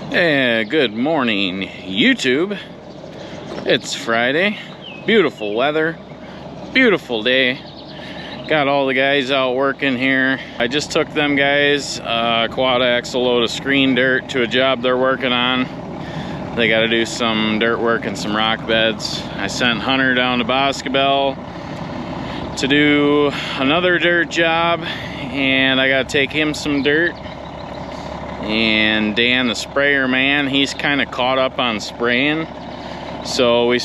Hey, good morning, YouTube. It's Friday. Beautiful weather. Beautiful day. Got all the guys out working here. I just took them guys quad axle load of screen dirt to a job they're working on. They got to do some dirt work and some rock beds. I sent Hunter down to Boscobel to do another dirt job, and I got to take him some dirt. And Dan, the sprayer man, he's kind of caught up on spraying. So we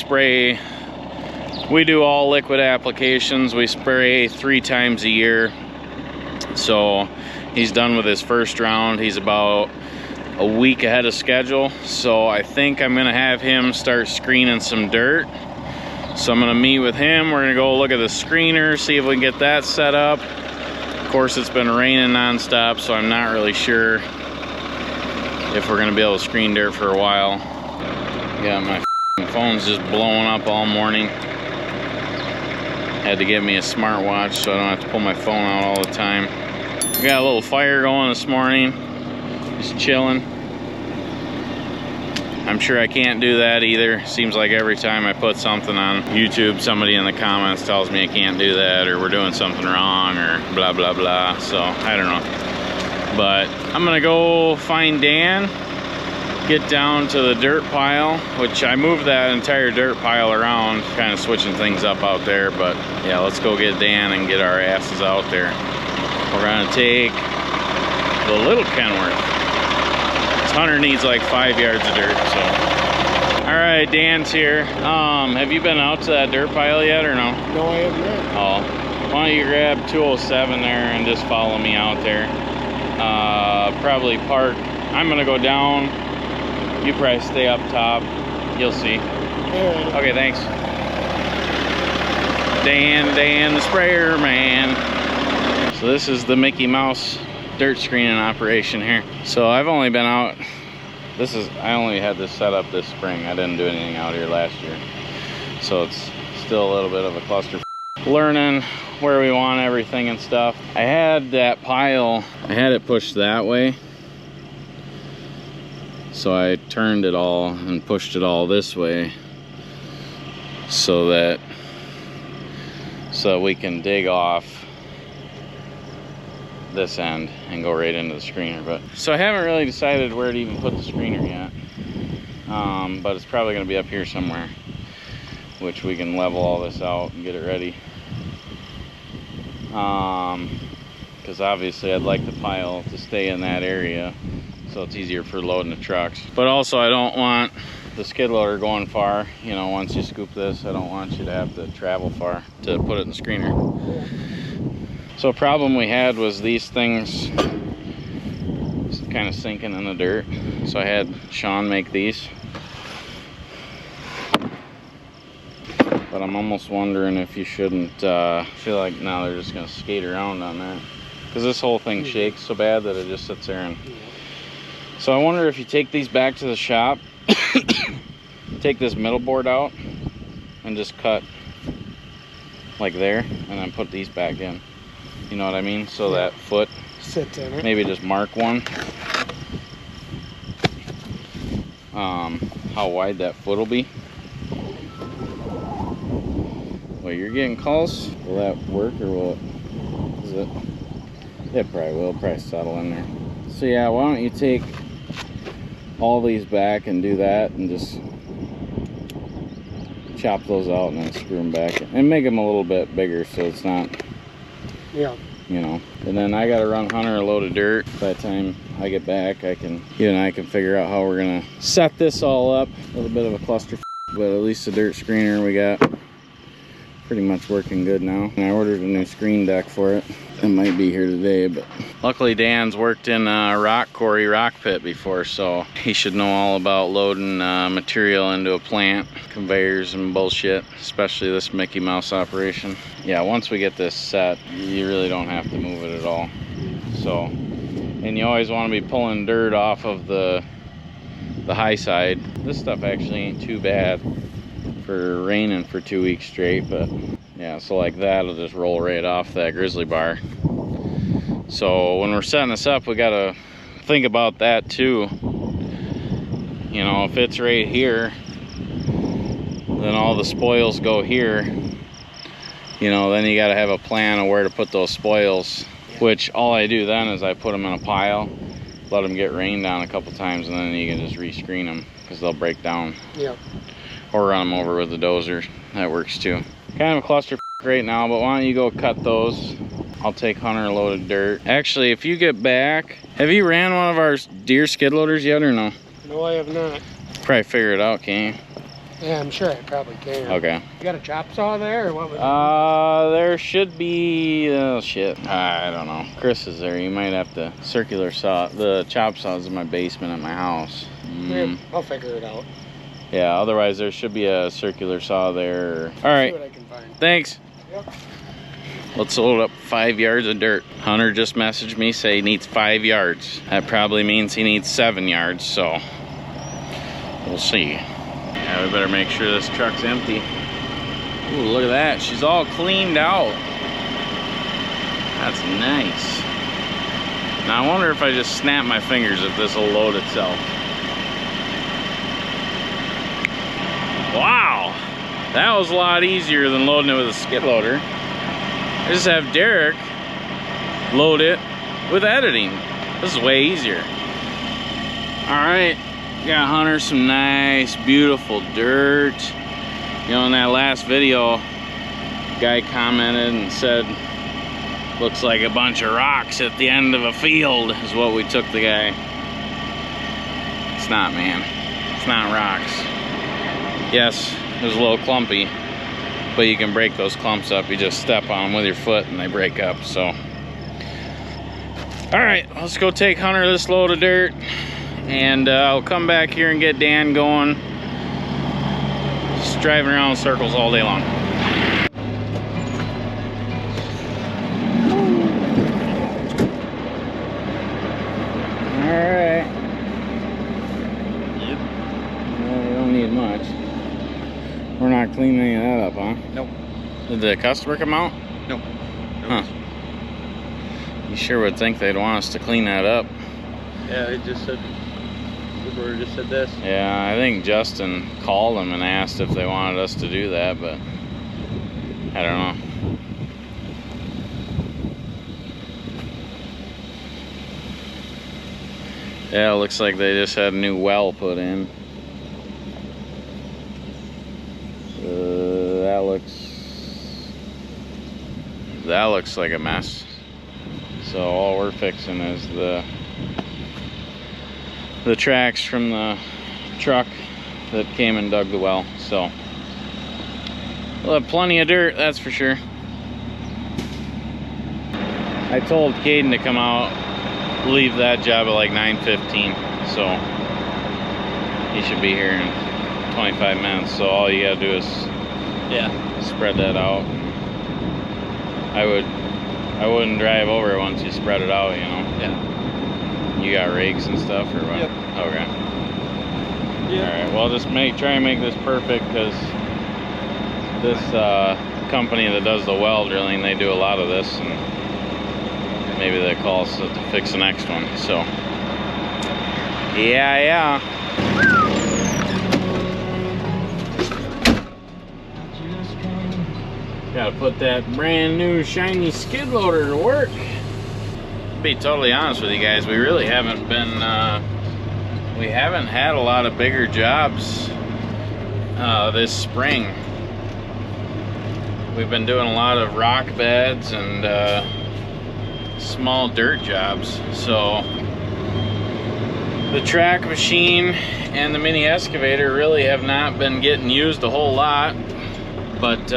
do all liquid applications. We spray 3 times a year. So he's done with his first round. He's about a week ahead of schedule. So I think I'm gonna have him start screening some dirt. So I'm gonna meet with him. We're gonna go look at the screener, see if we can get that set up. Of course, it's been raining nonstop, so I'm not really sure if we're gonna be able to screen dirt for a while. Yeah, my phone's just blowing up all morning. Had to get me a smartwatch so I don't have to pull my phone out all the time. We got a little fire going this morning, just chilling. I'm sure I can't do that either. Seems like every time I put something on YouTube, somebody in the comments tells me I can't do that, or we're doing something wrong, or blah blah blah. So I don't know. But I'm gonna go find Dan, get down to the dirt pile, which I moved that entire dirt pile around, kind of switching things up out there. But yeah, let's go get Dan and get our asses out there. We're gonna take the little Kenworth. This Hunter needs like 5 yards of dirt, so. All right, Dan's here. Have you been out to that dirt pile yet or no? No, I haven't yet. Oh, why don't you grab 207 there and just follow me out there. Probably park. I'm gonna go down. You probably stay up top. You'll see. Right. Okay, thanks. Dan the sprayer man. So this is the Mickey Mouse dirt screening operation here. So I've only been out. I only had this set up this spring. I didn't do anything out here last year. So it's still a little bit of a cluster. Learning where we want everything and stuff. I had that pile, I had it pushed that way. So I turned it all and pushed it all this way so we can dig off this end and go right into the screener. So I haven't really decided where to even put the screener yet. But it's probably gonna be up here somewhere, which we can level all this out and get it ready. Because obviously I'd like the pile to stay in that area so it's easier for loading the trucks. But also I don't want the skid loader going far. You know, once you scoop this, I don't want you to have to travel far to put it in the screener. So a problem we had was these things kind of sinking in the dirt. So I had Sean make these. But I'm almost wondering if you shouldn't, feel like now they're just gonna skate around on that. Because this whole thing shakes so bad that it just sits there. And so I wonder if you take these back to the shop, take this middle board out and just cut like there, and then put these back in. You know what I mean? So that foot sits in it. Maybe just mark one. How wide that foot will be. Well, you're getting close. Will that work, or will it? Is it? It probably will. Probably settle in there. So yeah, why don't you take all these back and do that, and just chop those out and then screw them back and make them a little bit bigger so it's not. Yeah. You know. And then I gotta run Hunter a load of dirt. By the time I get back, you and I can figure out how we're gonna set this all up. A little bit of a cluster, but at least the dirt screener we got pretty much working good now. And I ordered a new screen deck for it. It might be here today, but luckily Dan's worked in a rock quarry rock pit before, so he should know all about loading material into a plant, conveyors and bullshit, especially this Mickey Mouse operation. Yeah, once we get this set, you really don't have to move it at all. So, and you always want to be pulling dirt off of the high side. This stuff actually ain't too bad for raining for 2 weeks straight, but yeah, so like that, it'll just roll right off that grizzly bar. So when we're setting this up, we gotta think about that too. You know, if it's right here, then all the spoils go here. You know, then you got to have a plan of where to put those spoils, which all I do then is I put them in a pile, let them get rained on a couple times, and then you can just rescreen them because they'll break down. Yeah. Or run them over with the dozer. That works too. Kind of a cluster right now, but why don't you go cut those? I'll take Hunter a load of dirt. Actually, if you get back, have you ran one of our Deere skid loaders yet or no? No, I have not. Probably figure it out, can you? Yeah, I'm sure I probably can. Okay. You got a chop saw there, or what was it? There should be, oh shit, I don't know. Chris is there, you might have to circular saw. The chop saw is in my basement at my house. Yeah, I'll figure it out. Yeah, otherwise there should be a circular saw there. All right, See what I can find. thanks. Yep. Let's load up 5 yards of dirt. Hunter just messaged me, say he needs 5 yards. That probably means he needs 7 yards, so we'll see. Yeah, we better make sure this truck's empty. Ooh, look at that. She's all cleaned out. That's nice. Now I wonder if I just snap my fingers if this will load itself. Wow, that was a lot easier than loading it with a skid loader. I just have Derek load it with editing. This is way easier. All right, got Hunter some nice, beautiful dirt. You know, in that last video, guy commented and said, looks like a bunch of rocks at the end of a field is what we took the guy. It's not, man. It's not rocks. Yes, it was a little clumpy, but you can break those clumps up. You just step on them with your foot and they break up, so. All right, let's go take Hunter this load of dirt, and I'll come back here and get Dan going. Just driving around in circles all day long. All right. Yep. Well, you don't need much. We're not cleaning any of that up, huh? Nope. Did the customer come out? Nope. Huh. You sure would think they'd want us to clean that up. Yeah, it just said, Uber just said this. Yeah, I think Justin called them and asked if they wanted us to do that, but I don't know. Yeah, it looks like they just had a new well put in. That looks like a mess. So all we're fixing is the tracks from the truck that came and dug the well. So we'll have plenty of dirt, that's for sure. I told Caden to come out, leave that job at like 9:15, so he should be here in 25 minutes. So all you gotta do is spread that out. I wouldn't drive over it once you spread it out, you know. Yeah. You got rakes and stuff or what? Yep. Okay. Yeah. All right. Well, just try and make this perfect, because this company that does the well drilling, they do a lot of this, and maybe they call us to fix the next one. So yeah. Gotta put that brand new shiny skid loader to work. To be totally honest with you guys, we really haven't been, we haven't had a lot of bigger jobs this spring. We've been doing a lot of rock beds and small dirt jobs. So the track machine and the mini excavator really have not been getting used a whole lot, but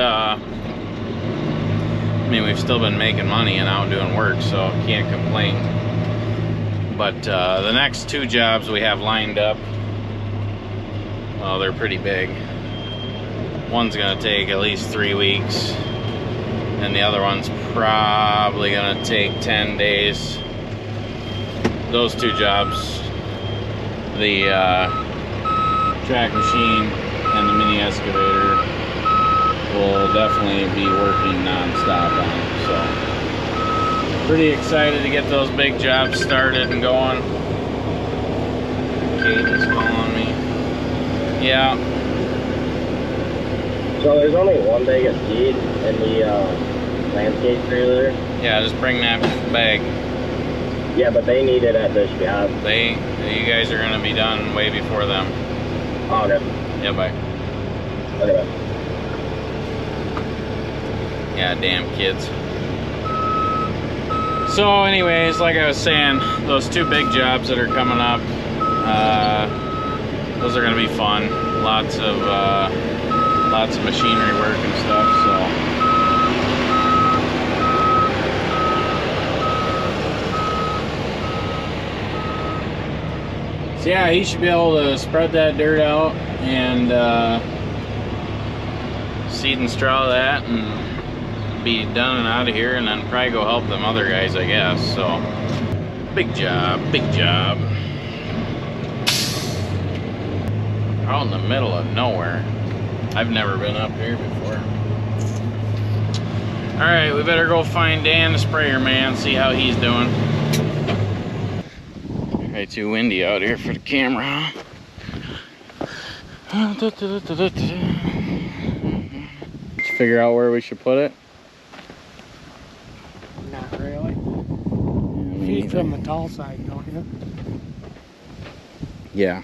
I mean, we've still been making money and out doing work, so can't complain. But the next two jobs we have lined up, well, they're pretty big. One's gonna take at least 3 weeks, and the other one's probably gonna take 10 days. Those two jobs, the track machine and the mini excavator, will definitely be working non-stop on, so pretty excited to get those big jobs started and going. Caden's calling me. Yeah. So there's only one bag of seed in the landscape trailer. Yeah, just bring that bag. Yeah, but they need it at this job. You guys are gonna be done way before them. Oh, okay. Yeah, bye. Okay. Yeah, damn kids. So anyways, like I was saying, those 2 big jobs that are coming up, those are gonna be fun. Lots of machinery work and stuff, so yeah, he should be able to spread that dirt out and seed and straw that and be done and out of here, and then probably go help them other guys, I guess. So big job, big job. Out in the middle of nowhere. I've never been up here before. All right, we better go find Dan the sprayer man, see how he's doing. Way too windy out here for the camera. Let's figure out where we should put it. Not really. Yeah, Feed from the tall side, don't you? Yeah.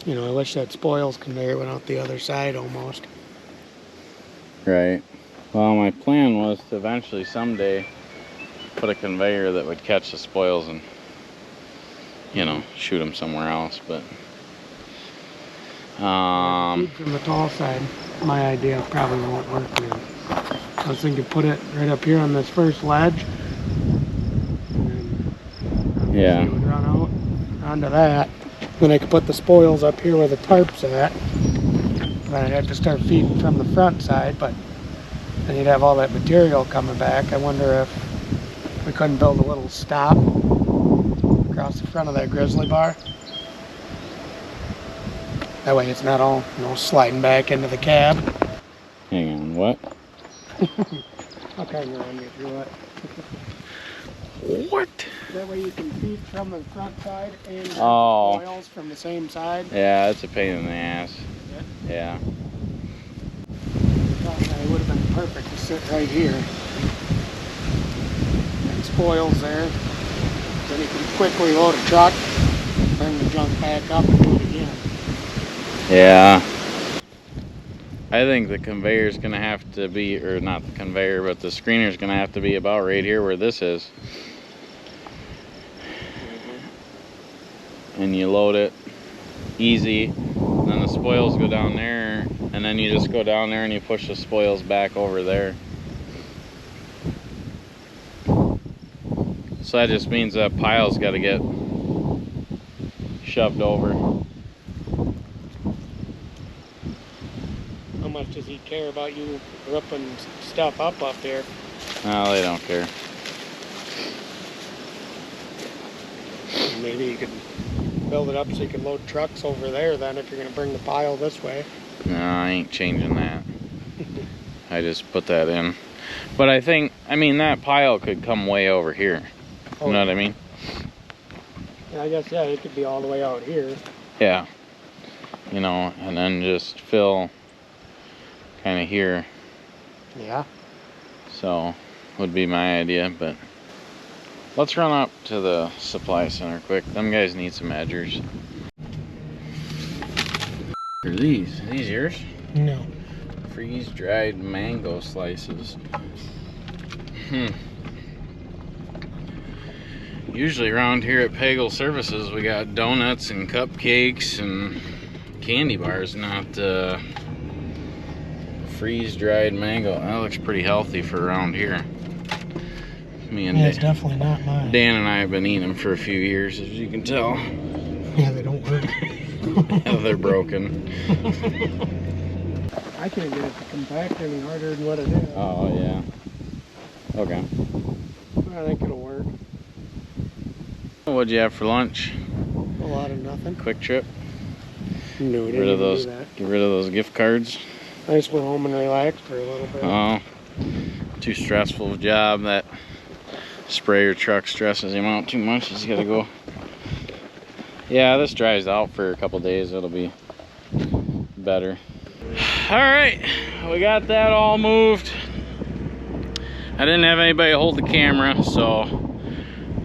You know, I wish that spoils conveyor went out the other side almost. Right. Well, my plan was to eventually someday put a conveyor that would catch the spoils and, you know, shoot them somewhere else, but Feed from the tall side, my idea probably won't work now. I was thinking put it right up here on this first ledge. And then Yeah. it would run out onto that. Then I could put the spoils up here where the tarp's at. Then I'd have to start feeding from the front side, but then you'd have all that material coming back. I wonder if we couldn't build a little stop across the front of that grizzly bar. That way it's not all, you know, sliding back into the cab. hang on, what? I'll kind of run you through it. What? That way you can feed from the front side and get Oh. the spoils from the same side. Yeah, it's a pain in the ass. Yeah. I thought that it would have been perfect to sit right here. And spoils there. Then you can quickly load a truck, bring the junk back up and do it again. Yeah. I think the conveyor's gonna have to be, or not the conveyor, but the screener's gonna have to be about right here where this is. And you load it easy, and then the spoils go down there, and then you just go down there and you push the spoils back over there. So that just means that pile's got to get shoved over. How much does he care about you ripping stuff up there? No, they don't care. Maybe you could build it up so you can load trucks over there then if you're going to bring the pile this way. No, I ain't changing that. I just put that in. But I think, I mean, that pile could come way over here. You know what I mean? Yeah, I guess, yeah, it could be all the way out here. Yeah. You know, and then just fill kind of here. Yeah. So, would be my idea, but let's run up to the supply center quick. Them guys need some edgers. What are these? Are these yours? No. Freeze-dried mango slices. Usually around here at Pagel Services, we got donuts and cupcakes and candy bars, not freeze-dried mango. That looks pretty healthy for around here. Me and it's definitely not mine. Dan and I have been eating them for a few years, as you can tell. Yeah, they don't work. They're broken. I can't get it to compact any harder than what it is. Oh, yeah. Okay. I think it'll work. What'd you have for lunch? A lot of nothing. Quick Trip? No, we Get rid of didn't those. do that. Get rid of those gift cards. I just went home and relaxed for a little bit. Oh, too stressful of a job. That sprayer truck stresses him out too much. He's got to go Yeah, this dries out for a couple days. It'll be better. All right, we got that all moved. I didn't have anybody hold the camera, so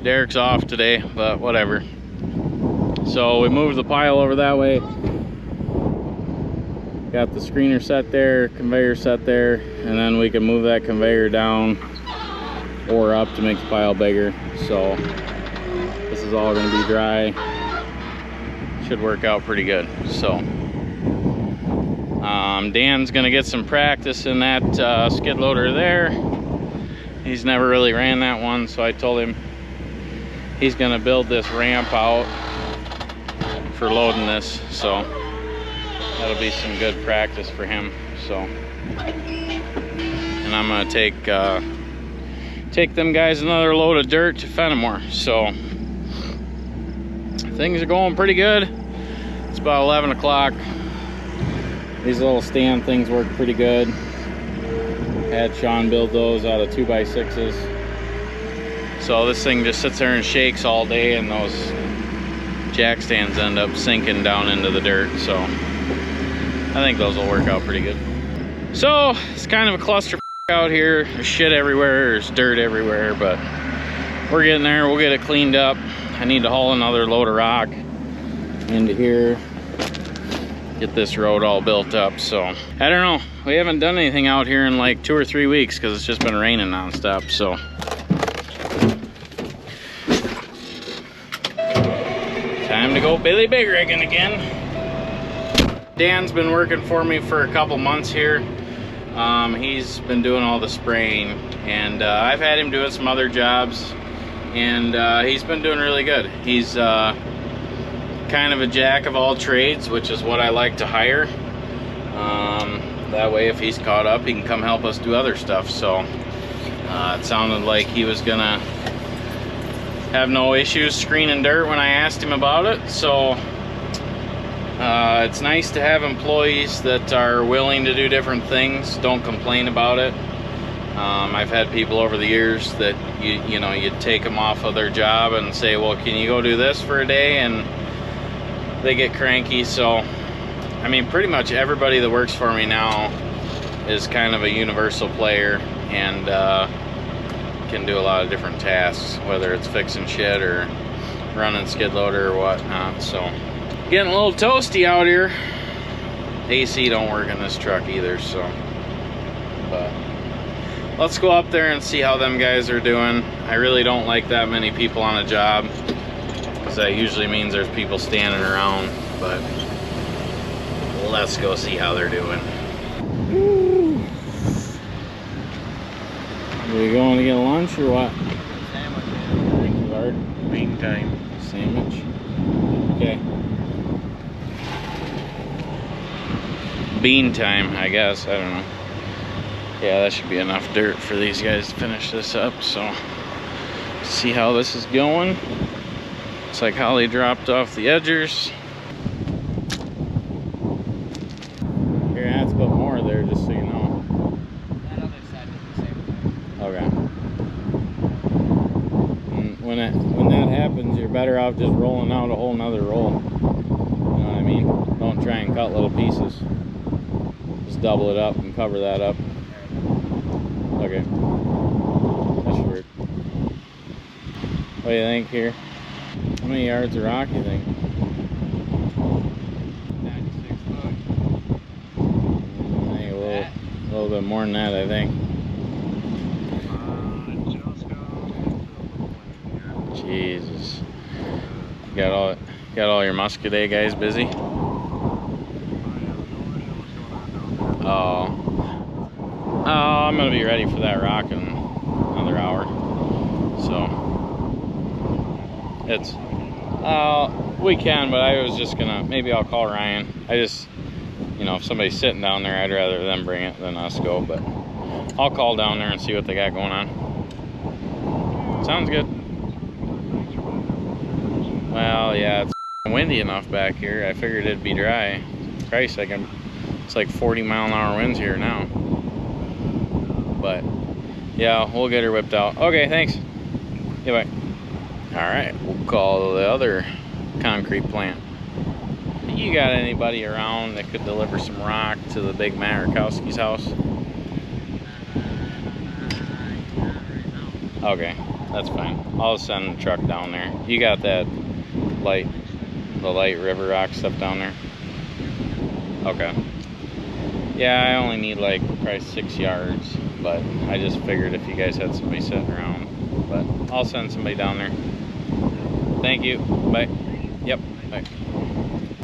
Derek's off today, but whatever. So we moved the pile over that way. Got the screener set there, conveyor set there, and then we can move that conveyor down or up to make the pile bigger. So this is all going to be dry. Should work out pretty good. So Dan's going to get some practice in that skid loader there. He's never really ran that one, so I told him he's going to build this ramp out for loading this. So that'll be some good practice for him. So, and I'm gonna take them guys another load of dirt to Fenimore. So things are going pretty good. It's about 11 o'clock. These little stand things work pretty good. Had Sean build those out of 2x6s. So this thing just sits there and shakes all day, and those jack stands end up sinking down into the dirt. So I think those will work out pretty good. So it's kind of a cluster out here. There's shit everywhere, there's dirt everywhere, but we're getting there. We'll get it cleaned up. I need to haul another load of rock into here, get this road all built up. So I don't know, we haven't done anything out here in like 2 or 3 weeks because it's just been raining nonstop. So time to go Billy Big Rigging again. Dan's been working for me for a couple months here. He's been doing all the spraying, and I've had him doing some other jobs, and he's been doing really good. He's kind of a jack of all trades, which is what I like to hire. That way if he's caught up, he can come help us do other stuff. So it sounded like he was gonna have no issues screening dirt when I asked him about it. So it's nice to have employees that are willing to do different things, don't complain about it. I've had people over the years that you know, you take them off of their job and say, well, can you go do this for a day, and they get cranky. So I mean, pretty much everybody that works for me now is kind of a universal player, and can do a lot of different tasks, whether it's fixing shit or running skid loader or whatnot. So getting a little toasty out here. AC don't work in this truck either, so but let's go up there and see how them guys are doing. I really don't like that many people on a job, because that usually means there's people standing around. But let's go see how they're doing. Are we going to get lunch or what? Sandwich. Bean time. Sandwich. Okay. Bean time, I guess. I don't know. Yeah, that should be enough dirt for these guys to finish this up. So, see how this is going. Looks like Holly dropped off the edgers. You're gonna have to put more there, just so you know. That other side did the same thing. Okay. And when that happens, you're better off just rolling out a whole nother roll. You know what I mean? Don't try and cut little pieces. Just double it up and cover that up. Okay. That should work. What do you think here? How many yards of rock do you think? 96 foot. I think a little bit more than that, I think. Jesus. Got all your Muscadet guys busy? Oh, I'm gonna be ready for that rock in another hour. So it's we can, but I was just gonna, maybe I'll call Ryan. I just, you know, if somebody's sitting down there, I'd rather them bring it than us go. But I'll call down there and see what they got going on. Sounds good. Well, yeah, it's windy enough back here. I figured it'd be dry. Christ, it's like 40-mile-an-hour winds here now. But yeah, we'll get her whipped out. Okay, thanks. Yeah, bye. All right, we'll call the other concrete plant. You got anybody around that could deliver some rock to the big Matt Rakowski's house? Okay, that's fine. I'll send the truck down there. You got that light, the light river rock stuff down there? Okay. Yeah, I only need like probably 6 yards, but I just figured if you guys had somebody sitting around. But I'll send somebody down there. Thank you. Bye. Yep. Bye.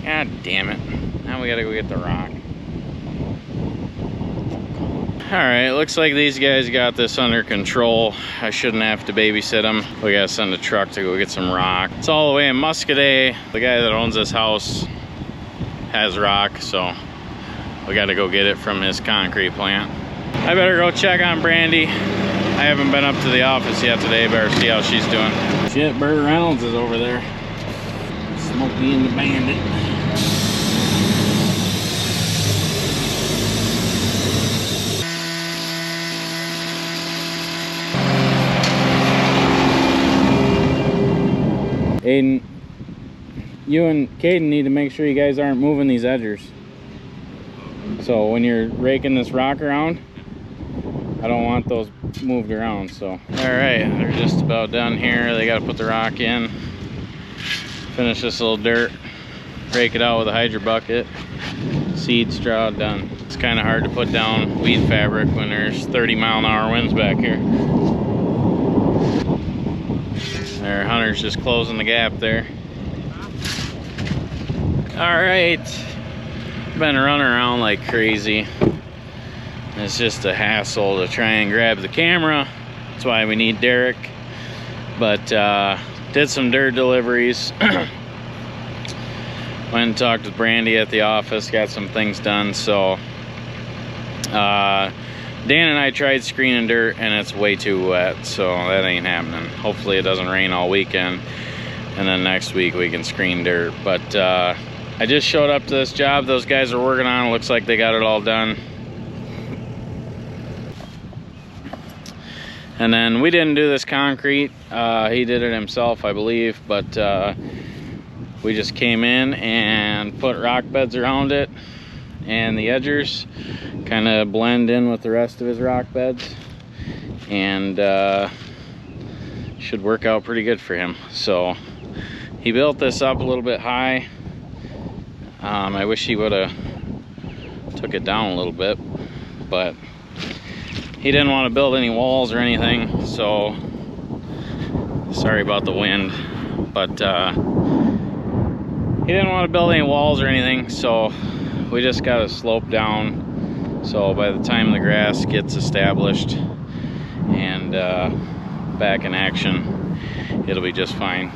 God damn it. Now we gotta go get the rock. Alright, looks like these guys got this under control. I shouldn't have to babysit them. We gotta send a truck to go get some rock. It's all the way in Muscoda. The guy that owns this house has rock, so we gotta go get it from his concrete plant. I better go check on Brandy. I haven't been up to the office yet today. Better see how she's doing. Shit, Burt Reynolds is over there. Smokey and the Bandit. Aiden, you and Caden need to make sure you guys aren't moving these edgers. So when you're raking this rock around, I don't want those moved around. So, all right, they're just about done here. They got to put the rock in, finish this little dirt, rake it out with a hydro bucket, seed straw, done. It's kind of hard to put down weed fabric when there's 30-mile-an-hour winds back here. There, Hunter's just closing the gap there. All right, been running around like crazy. It's just a hassle to try and grab the camera. That's why we need Derek. But did some dirt deliveries. Went and talked with Brandy at the office, got some things done. So Dan and I tried screening dirt and it's way too wet, so that ain't happening. Hopefully it doesn't rain all weekend, and then next week we can screen dirt. But I just showed up to this job those guys are working on. It looks like they got it all done. And then we didn't do this concrete. He did it himself, I believe, but we just came in and put rock beds around it, and the edgers kind of blend in with the rest of his rock beds, and should work out pretty good for him. So he built this up a little bit high. I wish he would have took it down a little bit, but he didn't want to build any walls or anything, so sorry about the wind, but he didn't want to build any walls or anything, so we just got a slope down, so by the time the grass gets established and back in action, it'll be just fine.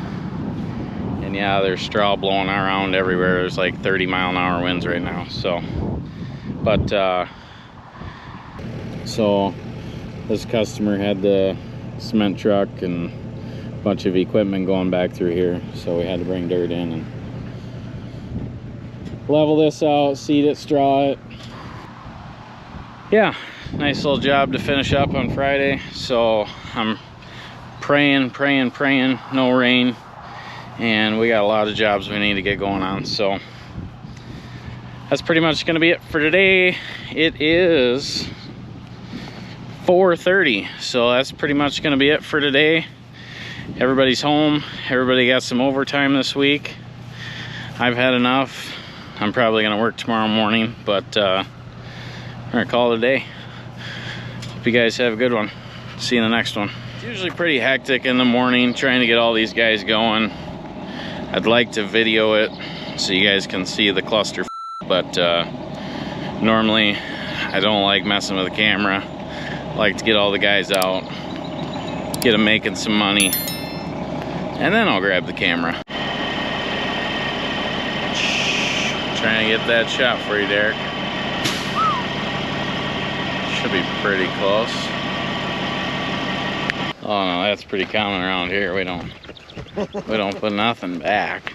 And yeah, there's straw blowing around everywhere. There's like 30-mile-an-hour winds right now, so but so this customer had the cement truck and a bunch of equipment going back through here, so we had to bring dirt in and level this out, seed it, straw it. Yeah, nice little job to finish up on Friday. So I'm praying no rain, and we got a lot of jobs we need to get going on. So that's pretty much gonna be it for today. It is 4:30, so that's pretty much gonna be it for today. Everybody's home. Everybody got some overtime this week. I've had enough. I'm probably gonna work tomorrow morning, but we're gonna call it a day. Hope you guys have a good one. See you in the next one. It's usually pretty hectic in the morning trying to get all these guys going. I'd like to video it so you guys can see the cluster, but normally I don't like messing with the camera. I like to get all the guys out, get them making some money, and then I'll grab the camera. Trying to get that shot for you, Derek. Should be pretty close. Oh no, that's pretty common around here. We don't put nothing back.